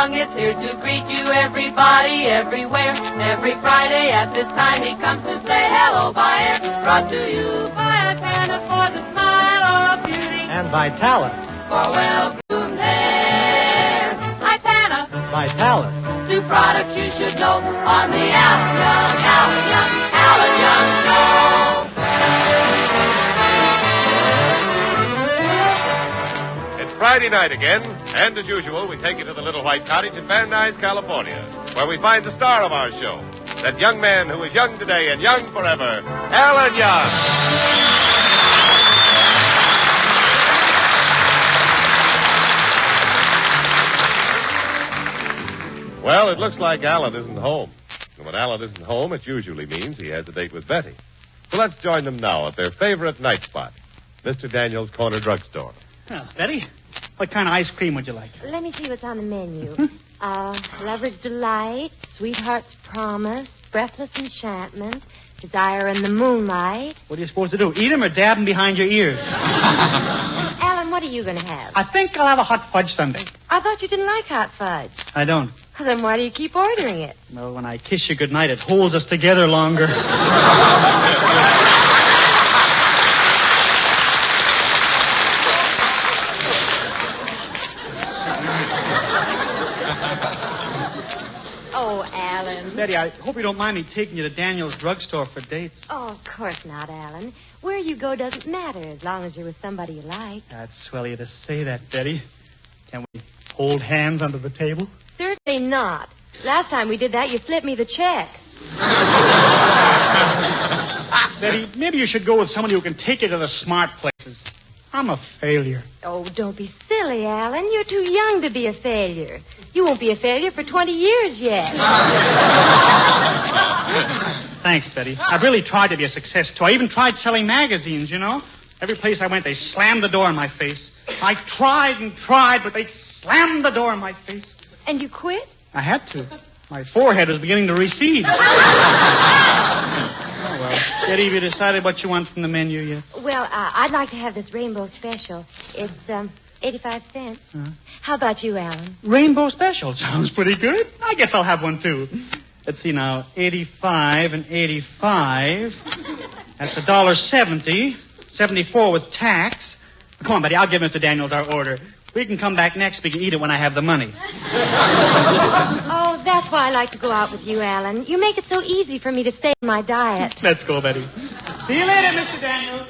Young is here to greet you, everybody, everywhere. Every Friday at this time he comes to say hello by air. Brought to you by a Tana for the smile of beauty. And by talent. For well-groomed hair. Tana. By talent. Two products you should know on the Alan Young Show. It's Friday night again, and as usual, we take you to the little white cottage in Van Nuys, California, where we find the star of our show, that young man who is young today and young forever, Alan Young. Well, it looks like Alan isn't home. And when Alan isn't home, it usually means he has a date with Betty. So let's join them now at their favorite night spot, Mr. Daniel's Corner Drugstore. Oh, Betty, what kind of ice cream would you like? Let me see what's on the menu. Lover's Delight, Sweetheart's Promise, Breathless Enchantment, Desire in the Moonlight. What are you supposed to do, eat them or dab them behind your ears? Alan, what are you going to have? I think I'll have a hot fudge sundae. I thought you didn't like hot fudge. I don't. Well, then why do you keep ordering it? Well, when I kiss you goodnight, it holds us together longer. Oh, Alan. Betty, I hope you don't mind me taking you to Daniel's drugstore for dates. Oh, of course not, Alan. Where you go doesn't matter as long as you're with somebody you like. That's swell of you to say that, Betty. Can we hold hands under the table? Certainly not. Last time we did that, you flipped me the check. Betty, maybe you should go with somebody who can take you to the smart places. I'm a failure. Oh, don't be silly, Alan. You're too young to be a failure. You won't be a failure for 20 years yet. Thanks, Betty. I've really tried to be a success, too. I even tried selling magazines, you know. Every place I went, they slammed the door in my face. I tried and tried, but they slammed the door in my face. And you quit? I had to. My forehead was beginning to recede. Oh, well. Betty, have you decided what you want from the menu yet? Well, I'd like to have this rainbow special. It's 85 cents. How about you, Alan? Rainbow special. Sounds pretty good. I guess I'll have one, too. Let's see now. 85 and 85. That's $1.70. 74 with tax. Come on, Betty. I'll give Mr. Daniels our order. We can come back next week and eat it when I have the money. Oh, that's why I like to go out with you, Alan. You make it so easy for me to stay in my diet. Let's go, Betty. See you later, Mr. Daniels.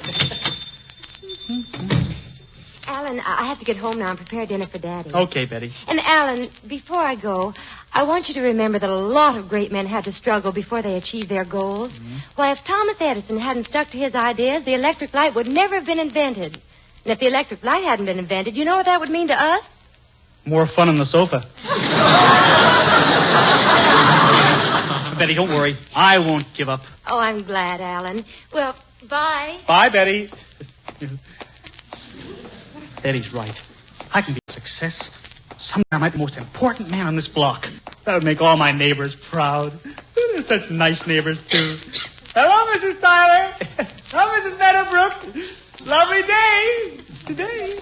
Alan, I have to get home now and prepare dinner for Daddy. Okay, Betty. And, Alan, before I go, I want you to remember that a lot of great men had to struggle before they achieved their goals. Mm-hmm. Why, if Thomas Edison hadn't stuck to his ideas, the electric light would never have been invented. And if the electric light hadn't been invented, you know what that would mean to us? More fun on the sofa. Betty, don't worry. I won't give up. Oh, I'm glad, Alan. Well, bye. Bye, Betty. Betty's right. I can be a success. Someday I might be the most important man on this block. That would make all my neighbors proud. They're such nice neighbors, too. Hello, Mrs. Tyler. Hello, Mrs. Meadowbrook. Lovely day today.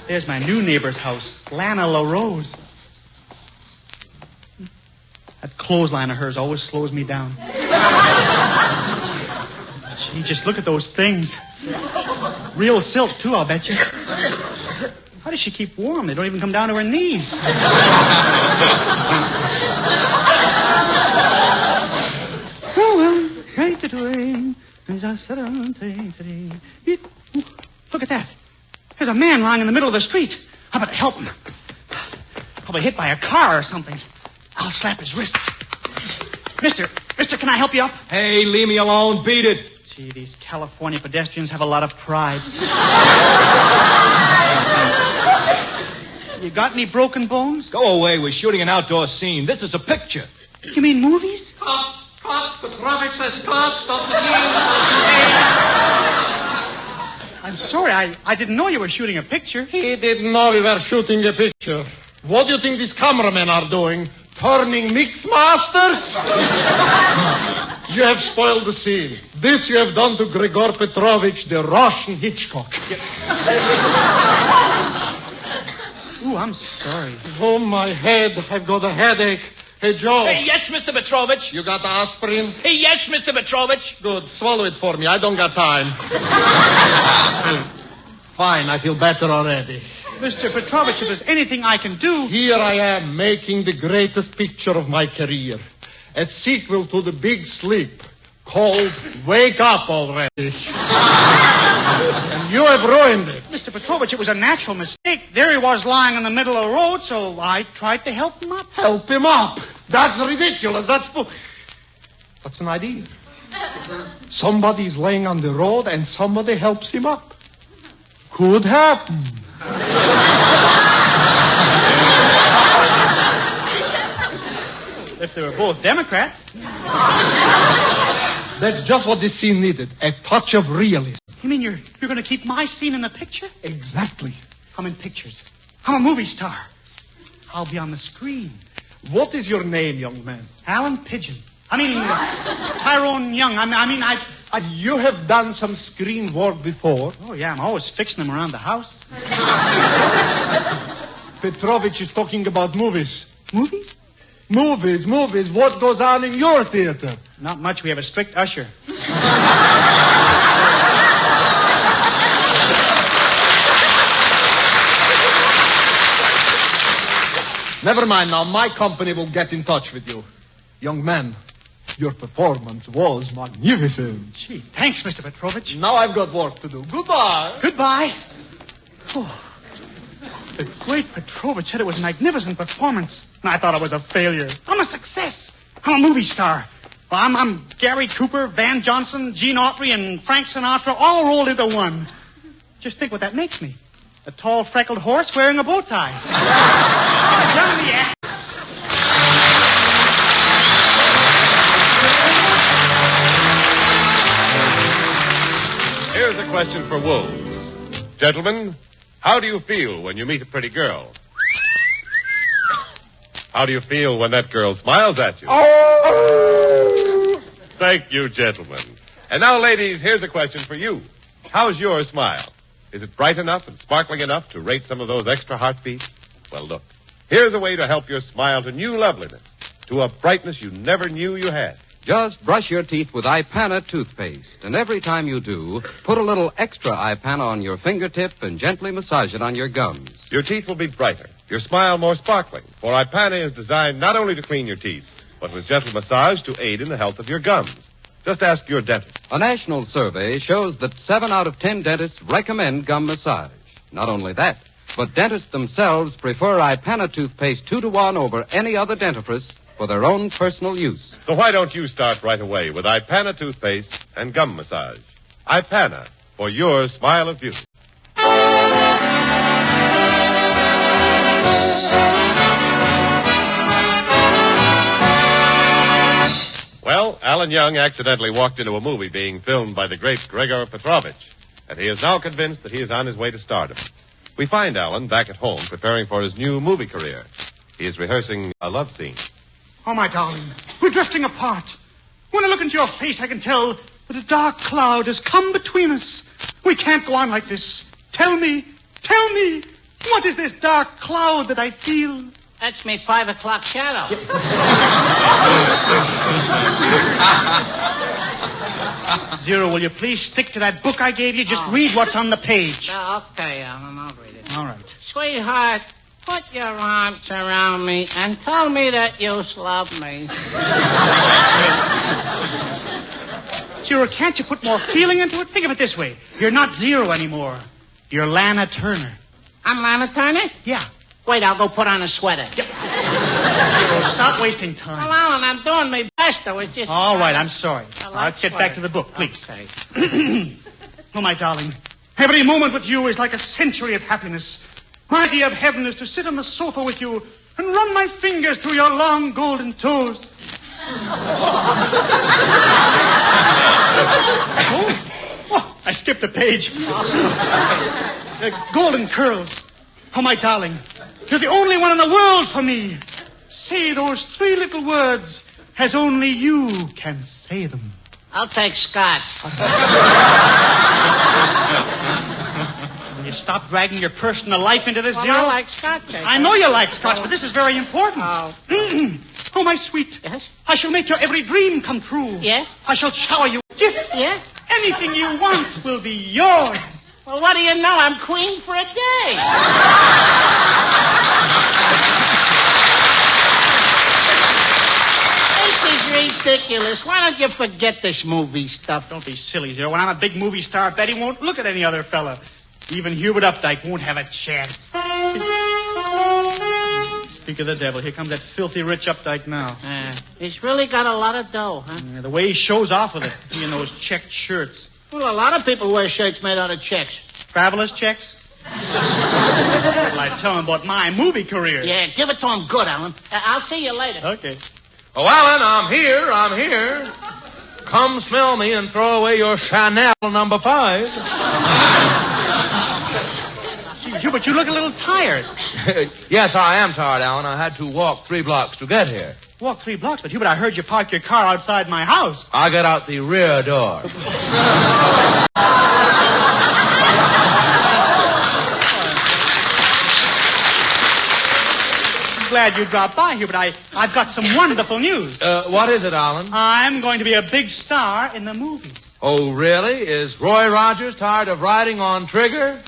There's my new neighbor's house, Lana LaRose. That clothesline of hers always slows me down. Gee, just look at those things. Real silk, too, I'll bet you. How does she keep warm? They don't even come down to her knees. Oh, well, take it away. Look at that. There's a man lying in the middle of the street. How about I help him? Probably hit by a car or something. I'll slap his wrists. Mister, can I help you up? Hey, leave me alone. Beat it. Gee, these California pedestrians have a lot of pride. You got any broken bones? Go away. We're shooting an outdoor scene. This is a picture. You mean movies? Stop. Petrovich says stop the scene. I'm sorry, I didn't know you were shooting a picture. He didn't know we were shooting a picture. What do you think these cameramen are doing? Turning mix masters? You have spoiled the scene. This you have done to Grigor Petrovich, the Russian Hitchcock. Ooh, I'm sorry. Oh, my head. I've got a headache. Hey, Joe. Hey, yes, Mr. Petrovich. You got the aspirin? Hey, yes, Mr. Petrovich. Good. Swallow it for me. I don't got time. Fine. I feel better already. Mr. Petrovich, if there's anything I can do... Here I am making the greatest picture of my career. A sequel to The Big Sleep called Wake Up Already. And you have ruined it. Mr. Petrovich, it was a natural mistake. There he was lying in the middle of the road, so I tried to help him up. Help him up. That's ridiculous. That's an idea. Somebody's laying on the road and somebody helps him up. Could happen. If they were both Democrats. That's just what this scene needed. A touch of realism. You mean you're going to keep my scene in the picture? Exactly. I'm in pictures. I'm a movie star. I'll be on the screen. What is your name, young man? Alan Pigeon. Tyrone Young. You have done some screen work before. Oh, yeah, I'm always fixing them around the house. Petrovich is talking about movies. Movies? Movies. What goes on in your theater? Not much. We have a strict usher. Never mind now. My company will get in touch with you. Young man, your performance was magnificent. Gee, thanks, Mr. Petrovich. Now I've got work to do. Goodbye. Goodbye. Oh, the great Petrovich said it was a magnificent performance. And I thought I was a failure. I'm a success. I'm a movie star. Well, I'm Gary Cooper, Van Johnson, Gene Autry, and Frank Sinatra all rolled into one. Just think what that makes me. A tall, freckled horse wearing a bow tie. Johnny, yeah. Here's a question for Wolves. Gentlemen, how do you feel when you meet a pretty girl? How do you feel when that girl smiles at you? Oh! Thank you, gentlemen. And now, ladies, here's a question for you. How's your smile? Is it bright enough and sparkling enough to rate some of those extra heartbeats? Well, look, here's a way to help your smile to new loveliness, to a brightness you never knew you had. Just brush your teeth with Ipana toothpaste, and every time you do, put a little extra Ipana on your fingertip and gently massage it on your gums. Your teeth will be brighter, your smile more sparkling, for Ipana is designed not only to clean your teeth, but with gentle massage to aid in the health of your gums. Just ask your dentist. A national survey shows that 7 out of 10 dentists recommend gum massage. Not only that, but dentists themselves prefer Ipana toothpaste 2-to-1 over any other dentifrice for their own personal use. So why don't you start right away with Ipana toothpaste and gum massage? Ipana, for your smile of beauty. Well, Alan Young accidentally walked into a movie being filmed by the great Gregor Petrovich, and he is now convinced that he is on his way to stardom. We find Alan back at home preparing for his new movie career. He is rehearsing a love scene. Oh, my darling, we're drifting apart. When I look into your face, I can tell that a dark cloud has come between us. We can't go on like this. Tell me, what is this dark cloud that I feel? That's me 5 o'clock shadow. Zero, will you please stick to that book I gave you? Just read what's on the page. Okay, Alan, I'll read it. All right. Sweetheart, put your arms around me and tell me that you love me. Zero, can't you put more feeling into it? Think of it this way. You're not Zero anymore. You're Lana Turner. I'm Lana Turner? Yeah. Wait, I'll go put on a sweater. Zero, stop wasting time. Well, Alan, I'm doing my best. I was just... All right, I'm sorry. I like Now, let's get back to the book, please. Okay. Oh, my darling, every moment with you is like a century of happiness. My idea of heaven is to sit on the sofa with you and run my fingers through your long golden toes. Oh, I skipped a page. Golden curls. Oh, my darling, you're the only one in the world for me. Say those 3 little words as only you can say them. I'll take scotch. Will you stop dragging your personal life into this, Well, Zero? I like scotch. I know you like scotch, but this is very important. Oh. Oh, my sweet. Yes? I shall make your every dream come true. Yes? I shall shower you with gifts. Yes? Anything you want will be yours. Well, what do you know? I'm queen for a day. This is ridiculous. Why don't you forget this movie stuff? Don't be silly, Zero. When I'm a big movie star, Betty won't look at any other fella. Even Hubert Updike won't have a chance. Speak of the devil, here comes that filthy rich Updike now. He's really got a lot of dough, huh? Yeah, the way he shows off with it, he in those checked shirts. Well, a lot of people wear shirts made out of checks. Traveler's checks? Well, I tell him about my movie career. Yeah, give it to him good, Alan. I'll see you later. Okay. Oh, Alan, I'm here. Come smell me and throw away your Chanel number 5. Gee, Hubert, you look a little tired. Yes, I am tired, Alan. I had to walk 3 blocks to get here. Walk 3 blocks, but Hubert, I heard you park your car outside my house. I got out the rear door. I'm glad you dropped by, Hubert. I've got some wonderful news. What is it, Alan? I'm going to be a big star in the movie. Oh, really? Is Roy Rogers tired of riding on Trigger?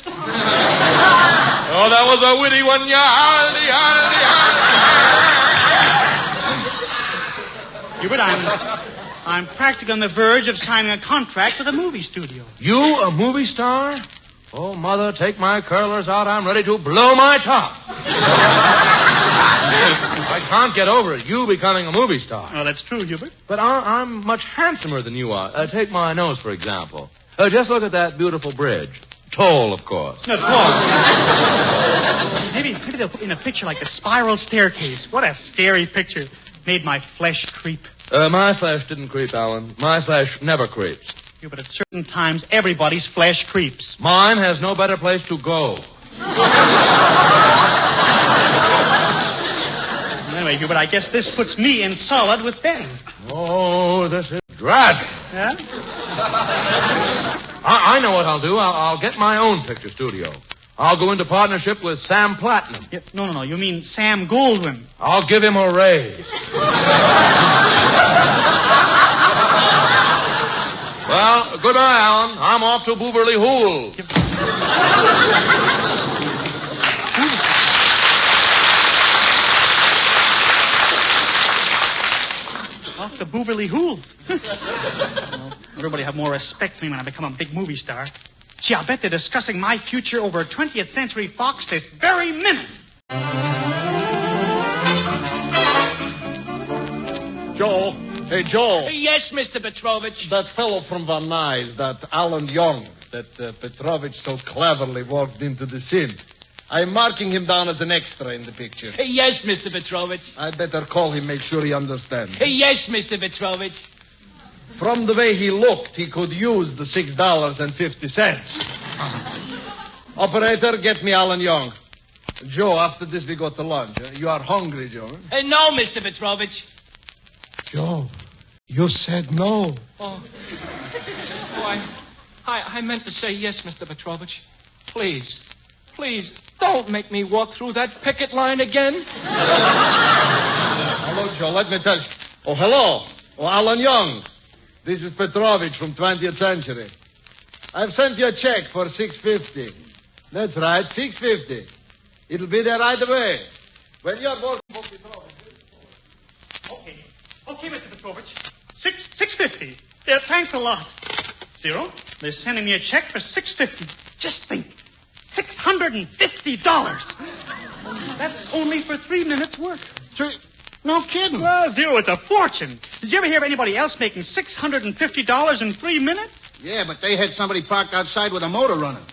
Oh, that was a witty one. Hubert, I'm practically on the verge of signing a contract with a movie studio. You, a movie star? Oh, Mother, take my curlers out. I'm ready to blow my top. I can't get over it. You becoming a movie star. Oh, that's true, Hubert. But I'm much handsomer than you are. Take my nose, for example. Just look at that beautiful bridge. Tall, of course. Of course. Maybe they'll put in a picture like the spiral staircase. What a scary picture. Made my flesh creep. My flesh didn't creep, Alan. My flesh never creeps. But at certain times, everybody's flesh creeps. Mine has no better place to go. Anyway, Hubert, I guess this puts me in solid with Betty. Oh, this is dreadful. Yeah? I know what I'll do. I'll get my own picture studio. I'll go into partnership with Sam Platinum. Yeah, no. You mean Sam Goldwyn. I'll give him a raise. Well, goodbye, Alan. I'm off to Booberly Hool. Off to Booberly Hool. Well, everybody have more respect for me when I become a big movie star. Gee, I'll bet they're discussing my future over 20th Century Fox this very minute. Joe. Hey, Joe. Yes, Mr. Petrovich. That fellow from Van Nuys, that Alan Young, that Petrovich so cleverly walked into the scene. I'm marking him down as an extra in the picture. Yes, Mr. Petrovich. I'd better call him, make sure he understands. Yes, Mr. Petrovich. From the way he looked, he could use the $6.50. Operator, get me Alan Young. Joe, after this we go to lunch. You are hungry, Joe? No, Mr. Petrovich. Joe, you said no. Oh, I meant to say yes, Mr. Petrovich. Please, don't make me walk through that picket line again. Hello, Joe, let me tell you. Oh, hello. Oh, Alan Young. This is Petrovich from 20th Century. I've sent you a check for $6.50. That's right, $6.50. It'll be there right away. When you're working for Petrovich. Okay, Mr. Petrovich. $6.50. Yeah, thanks a lot. Zero, they're sending me a check for $6.50. Just think, $650. That's only for 3 minutes' work. No kidding. Well, Zero, it's a fortune. Did you ever hear of anybody else making $650 in 3 minutes? Yeah, but they had somebody parked outside with a motor running.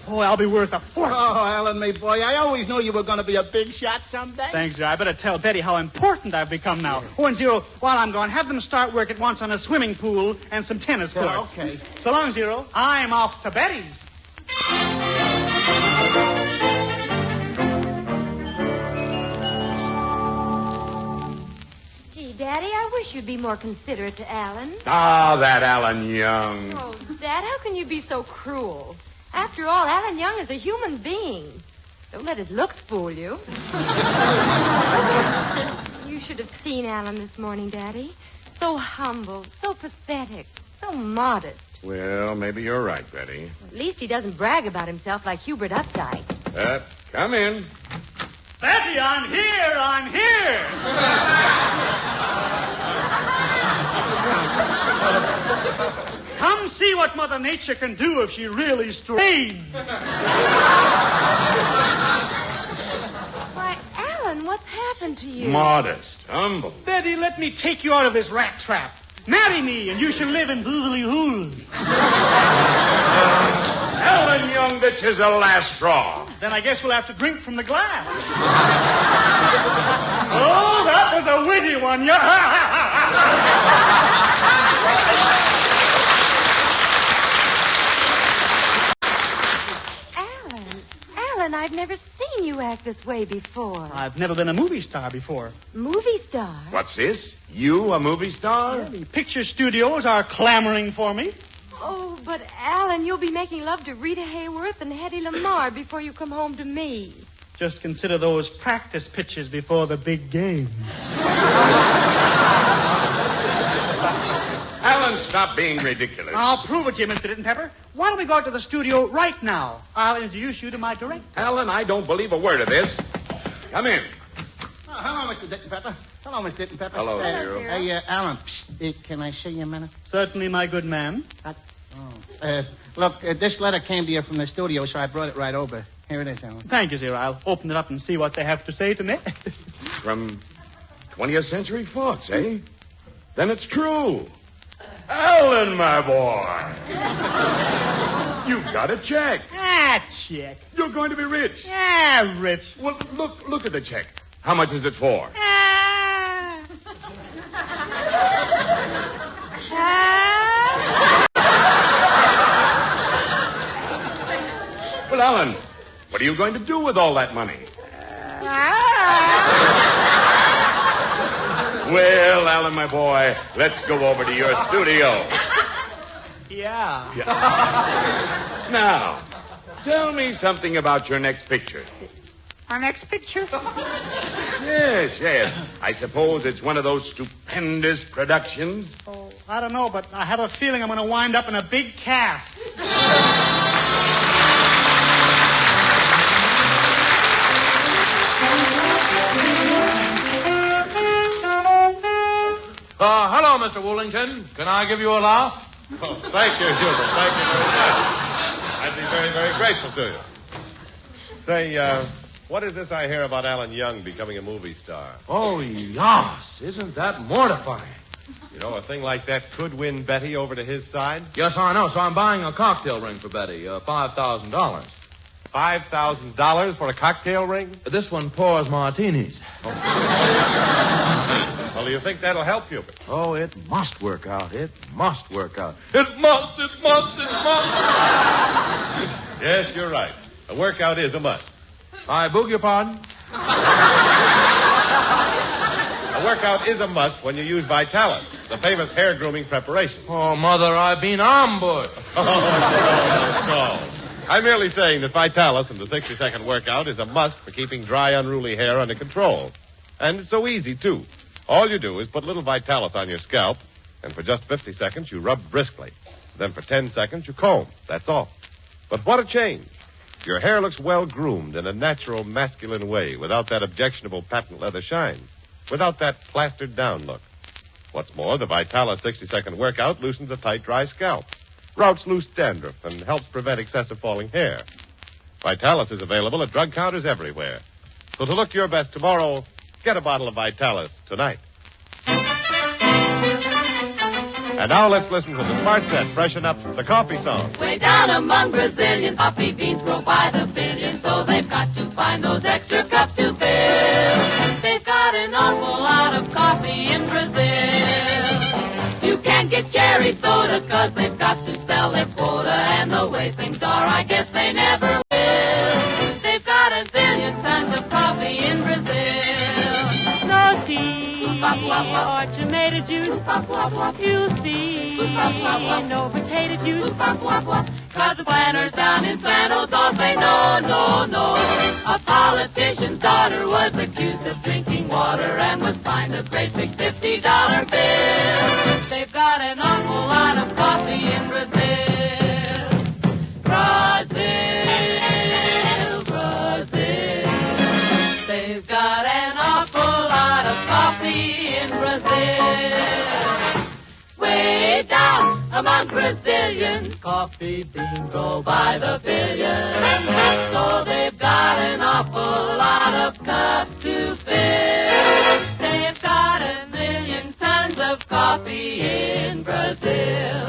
Oh, I'll be worth a fortune. Oh, Alan, my boy, I always knew you were going to be a big shot someday. Thanks, Zero. I better tell Betty how important I've become now. Oh, and Zero, while I'm gone, have them start work at once on a swimming pool and some tennis courts. Yeah, okay. So long, Zero. I'm off to Betty's. Gee, Daddy, I wish wish you'd be more considerate to Alan. Ah, that Alan Young. Oh, Dad, how can you be so cruel? After all, Alan Young is a human being. Don't let his looks fool you. You should have seen Alan this morning, Daddy. So humble, so pathetic, so modest. Well, maybe you're right, Betty. At least he doesn't brag about himself like Hubert Updike. Come in. Betty, I'm here. I'm here. Come see what Mother Nature can do if she really strains. Why, Alan, what's happened to you? Modest, humble. Betty, let me take you out of this rat trap. Marry me, and you shall live in Boozly Hool. Alan Young, this is the last straw. Then I guess we'll have to drink from the glass. Oh, that was a witty one. Alan, I've never seen you act this way before. I've never been a movie star before. Movie star? What's this? You, a movie star? Yeah, the picture studios are clamoring for me. Oh, but Alan, you'll be making love to Rita Hayworth and Hedy Lamarr before you come home to me. Just consider those practice pitches before the big game. Alan, stop being ridiculous. I'll prove it to you, Mr. Dittenpepper. Why don't we go out to the studio right now? I'll introduce you to my director. Alan, I don't believe a word of this. Come in. Oh, hello, Mr. Dittenpepper. Hello, Miss Dittenpepper. Hello, Hero. Hey, Alan, can I see you a minute? Certainly, my good man. Look, this letter came to you from the studio, so I brought it right over. Here it is, Alan. Thank you, sir. I'll open it up and see what they have to say to me. From 20th Century Fox, eh? Then it's true. Alan, my boy. You've got a check. Ah, check. You're going to be rich. Ah, rich. Well, look at the check. How much is it for? Well, Alan, what are you going to do with all that money? Well, Alan, my boy, let's go over to your studio. Yeah. Now, tell me something about your next picture. Our next picture? Yes. I suppose it's one of those stupendous productions. Oh, I don't know, but I have a feeling I'm going to wind up in a big cast. Hello, Mr. Woolington. Can I give you a laugh? Oh, thank you, Hubert. Thank you very much. I'd be very, very grateful to you. Say, what is this I hear about Alan Young becoming a movie star? Oh, yes. Isn't that mortifying? You know, a thing like that could win Betty over to his side. Yes, I know. So I'm buying a cocktail ring for Betty, $5,000. $5,000 for a cocktail ring? This one pours martinis. Well, do you think that'll help you? Oh, it must work out. It must work out. It must. Yes, you're right. A workout is a must. I beg your pardon? A workout is a must when you use Vitalis, the famous hair grooming preparation. Oh, Mother, I've been ambushed. No. I'm merely saying that Vitalis and the 60-second workout is a must for keeping dry, unruly hair under control. And it's so easy, too. All you do is put a little Vitalis on your scalp, and for just 50 seconds you rub briskly. Then for 10 seconds you comb. That's all. But what a change. Your hair looks well groomed in a natural, masculine way, without that objectionable patent leather shine, without that plastered down look. What's more, the Vitalis 60-second workout loosens a tight, dry scalp, routs loose dandruff, and helps prevent excessive falling hair. Vitalis is available at drug counters everywhere. So to look your best tomorrow, get a bottle of Vitalis tonight. And now let's listen to the Smart Set freshen up the coffee song. Way down among Brazilians, coffee beans grow by the billion, so they've got to find those extra cups to fill. They've got an awful lot of coffee in Brazil. You can't get cherry soda 'cause they've got to sell their quota, and the way things are, I guess they never will. They've got a zillion tons of coffee in Brazil. No tea. or tomato juice, you'll see no potato juice. 'Cause the planters down in Flannel don't say no, no, no. A politician's daughter was accused of drinking water and was fined a great big $50 bill. They've got an awful lot of coffee in Brazil. Brazil, Brazil. They've got an awful lot of coffee in Brazil. Way down among Brazilians, coffee beans go by the billion. So they've got an awful lot of cups to fill. They've got 1,000,000 tons of coffee in Brazil.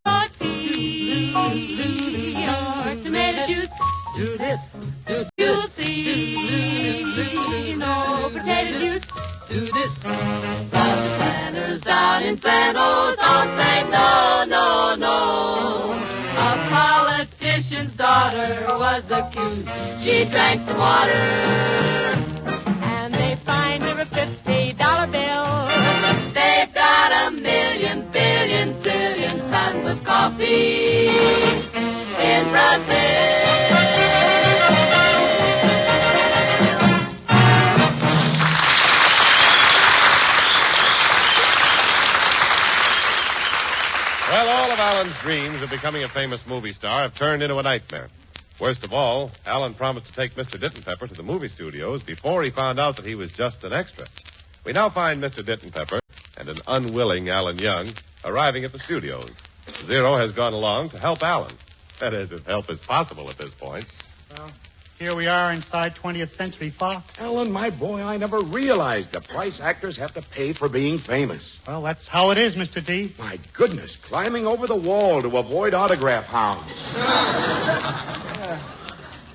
Or tea, or tomato juice. Do this, you'll see no potato juice. Do this. But the planters down in Flannel don't say no, no, no. A politician's daughter was accused. She drank the water. And they fined her a $50 bill. They've got 1,000,000, billion, billion tons of coffee in Brazil. Well, all of Alan's dreams of becoming a famous movie star have turned into a nightmare. Worst of all, Alan promised to take Mr. Dittenpepper to the movie studios before he found out that he was just an extra. We now find Mr. Dittenpepper and an unwilling Alan Young arriving at the studios. Zero has gone along to help Alan. That is, if help is possible at this point. Well, here we are inside 20th Century Fox. Alan, my boy, I never realized the price actors have to pay for being famous. Well, that's how it is, Mr. D. My goodness, climbing over the wall to avoid autograph hounds.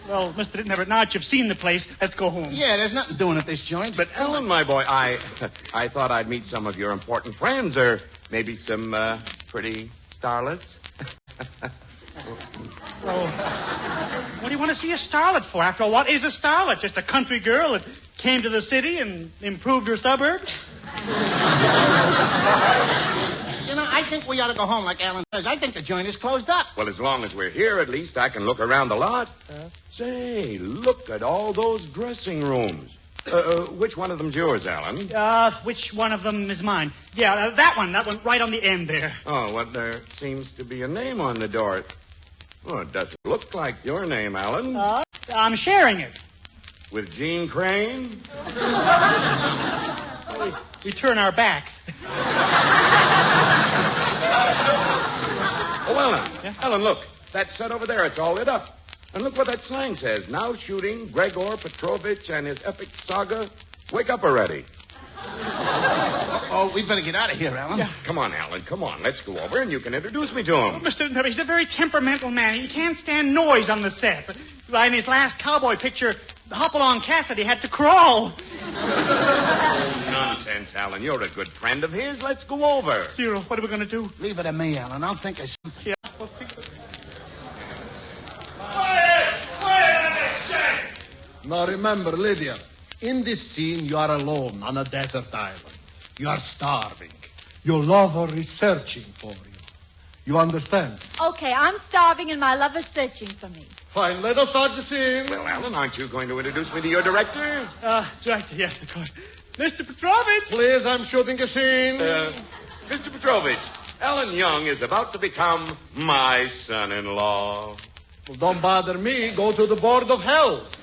Well, Mr. Dittenpepper, now that you've seen the place, let's go home. Yeah, there's nothing doing at this joint. But, Alan, my boy, I thought I'd meet some of your important friends, or maybe some pretty starlets. Well, what do you want to see a starlet for? After all, what is a starlet? Just a country girl that came to the city and improved her suburbs? You know, I think we ought to go home like Alan says. I think the joint is closed up. Well, as long as we're here, at least I can look around the lot. Say, look at all those dressing rooms. Which one of them's yours, Alan? Which one of them is mine? Yeah, that one right on the end there. Oh, well, there seems to be a name on the door. Oh, it doesn't look like your name, Alan. I'm sharing it. With Gene Crane? We turn our backs. Oh, Alan. Yeah? Alan, look. That set over there, it's all lit up. And look what that sign says. Now shooting Gregor Petrovich and his epic saga. Wake up already. Oh, we better get out of here, Alan. Yeah. Come on, Alan. Come on. Let's go over and you can introduce me to him. Mr. Dittenpepper, he's a very temperamental man. He can't stand noise on the set. In his last cowboy picture, Hopalong Cassidy had to crawl. Nonsense, Alan. You're a good friend of his. Let's go over. Zero, what are we going to do? Leave it to me, Alan. I'll think of something. Yeah. Now remember, Lydia, in this scene you are alone on a desert island. You are starving. Your lover is searching for you. You understand? Okay, I'm starving and my lover's searching for me. Fine, let us start the scene. Well, Alan, aren't you going to introduce me to your director? Director, yes, of course. Mr. Petrovich! Please, I'm shooting a scene. Mr. Petrovich, Alan Young is about to become my son-in-law. Well, don't bother me. Go to the board of health.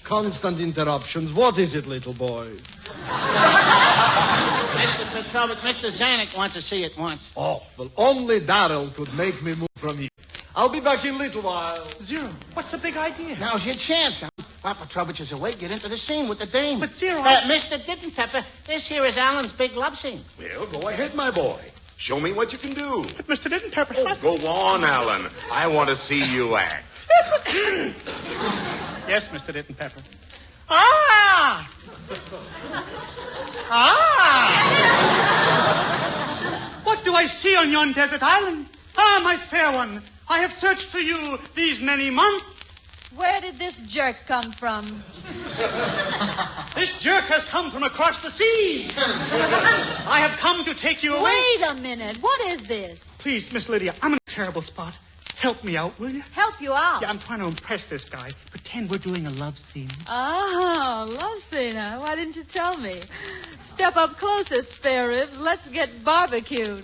Constant interruptions. What is it, little boy? Mr. Petrovich, Mr. Zanuck wants to see it once. Oh, well, only Darrell could make me move from here. I'll be back in a little while. Zero, what's the big idea? Now's your chance, Alan. While Petrovich is away, get into the scene with the dame. But Zero... Mr. Dittenpepper, this here is Alan's big love scene. Well, go ahead, my boy. Show me what you can do. But Mr. Dittenpepper... Oh, go on, Alan. I want to see you act. Yes, Mr. Dittenpepper. Ah! What do I see on yon desert island? Ah, my fair one. I have searched for you these many months. Where did this jerk come from? This jerk has come from across the sea. I have come to take you away. Wait a minute. What is this? Please, Miss Lydia, I'm in a terrible spot. Help me out, will you? Help you out? Yeah, I'm trying to impress this guy. Pretend we're doing a love scene. Oh, love scene, huh? Why didn't you tell me? Step up closer, spare ribs. Let's get barbecued.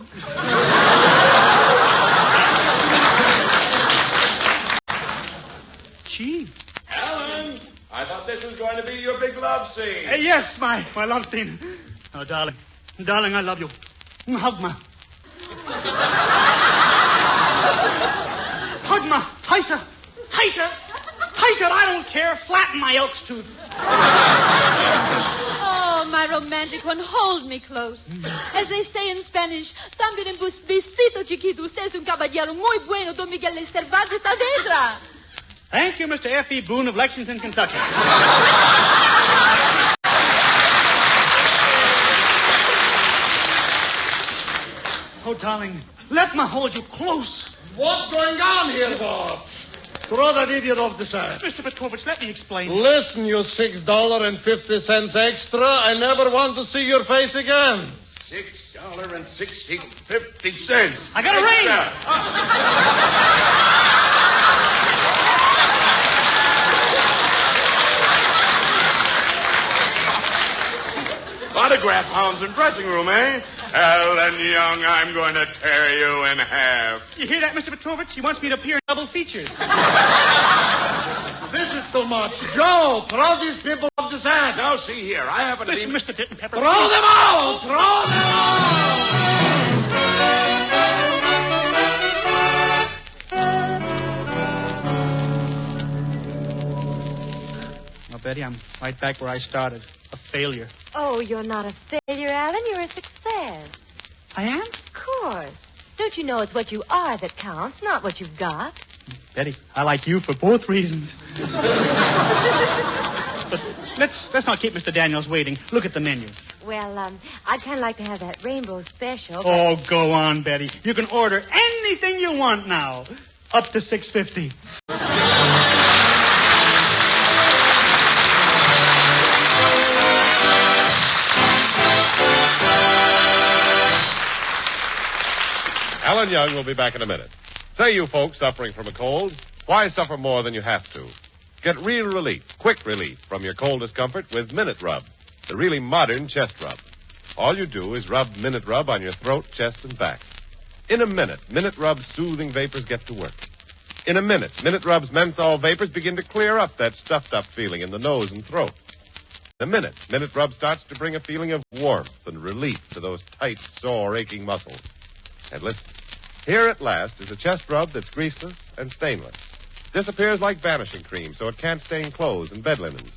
Gee. Alan, I thought this was going to be your big love scene. Yes, my love scene. Oh, darling. Darling, I love you. Hug me. Hug me. Tighter. Tighter. Tighter. I don't care. Flatten my elk's tooth. Oh, my romantic one, hold me close. As they say in Spanish, también en besito chiquito. Usted es un caballero muy bueno. Don Miguel Cervantes Saavedra. Thank you, Mr. F.E. Boone of Lexington, Kentucky. Oh, darling, let me hold you close. What's going on here, boss? Throw that idiot off the side. Mr. Petrovich, let me explain. Listen, you $6.50 extra. I never want to see your face again. $6.50. I got a ring. Autograph hounds in dressing room, eh? Alan Young, I'm going to tear you in half. You hear that, Mr. Petrovich? He wants me to appear in double features. This is too much. Joe, throw these people off the side. Now, see here, I happen to Listen, be... Mr. Ditton Pepper. Throw them out! Throw them out! Now, Betty, I'm right back where I started. A failure. Oh, you're not a failure, Alan. You're a success. I am? Of course. Don't you know it's what you are that counts, not what you've got? Betty, I like you for both reasons. But let's not keep Mr. Daniels waiting. Look at the menu. Well, I'd kind of like to have that rainbow special. But... Oh, go on, Betty. You can order anything you want now. Up to $6.50. Alan Young will be back in a minute. Say, you folks suffering from a cold, why suffer more than you have to? Get real relief, quick relief from your cold discomfort with Minute Rub, the really modern chest rub. All you do is rub Minute Rub on your throat, chest, and back. In a minute, Minute Rub's soothing vapors get to work. In a minute, Minute Rub's menthol vapors begin to clear up that stuffed-up feeling in the nose and throat. In a minute, Minute Rub starts to bring a feeling of warmth and relief to those tight, sore, aching muscles. And listen, here at last is a chest rub that's greaseless and stainless. Disappears like vanishing cream, so it can't stain clothes and bed linens.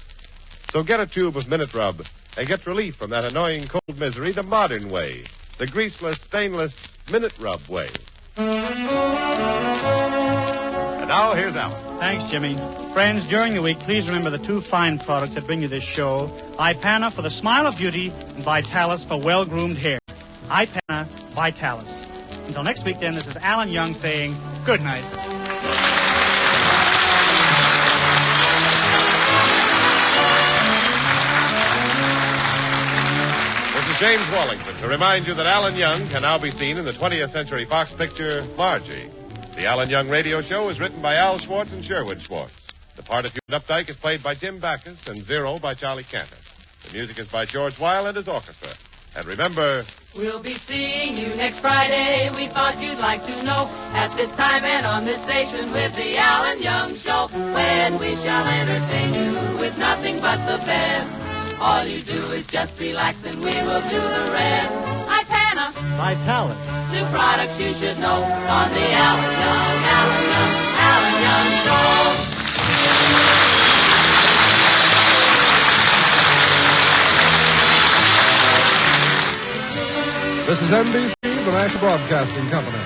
So get a tube of Minute Rub and get relief from that annoying cold misery the modern way, the greaseless, stainless Minute Rub way. And now, here's Alan. Thanks, Jimmy. Friends, during the week, please remember the two fine products that bring you this show. Ipana for the smile of beauty and Vitalis for well-groomed hair. Ipana, Vitalis. Until next week, then, this is Alan Young saying good night. This is James Wallington to remind you that Alan Young can now be seen in the 20th Century Fox picture, Margie. The Alan Young radio show is written by Al Schwartz and Sherwood Schwartz. The part of Hugh Updike is played by Jim Backus and Zero by Charlie Cantor. The music is by George Weil and his orchestra. And remember... We'll be seeing you next Friday. We thought you'd like to know at this time and on this station with the Alan Young Show, when we shall entertain you with nothing but the best. All you do is just relax and we will do the rest. Ipana, Vitalis. two products you should know on the Alan Young Show. This is NBC, the National Broadcasting Company.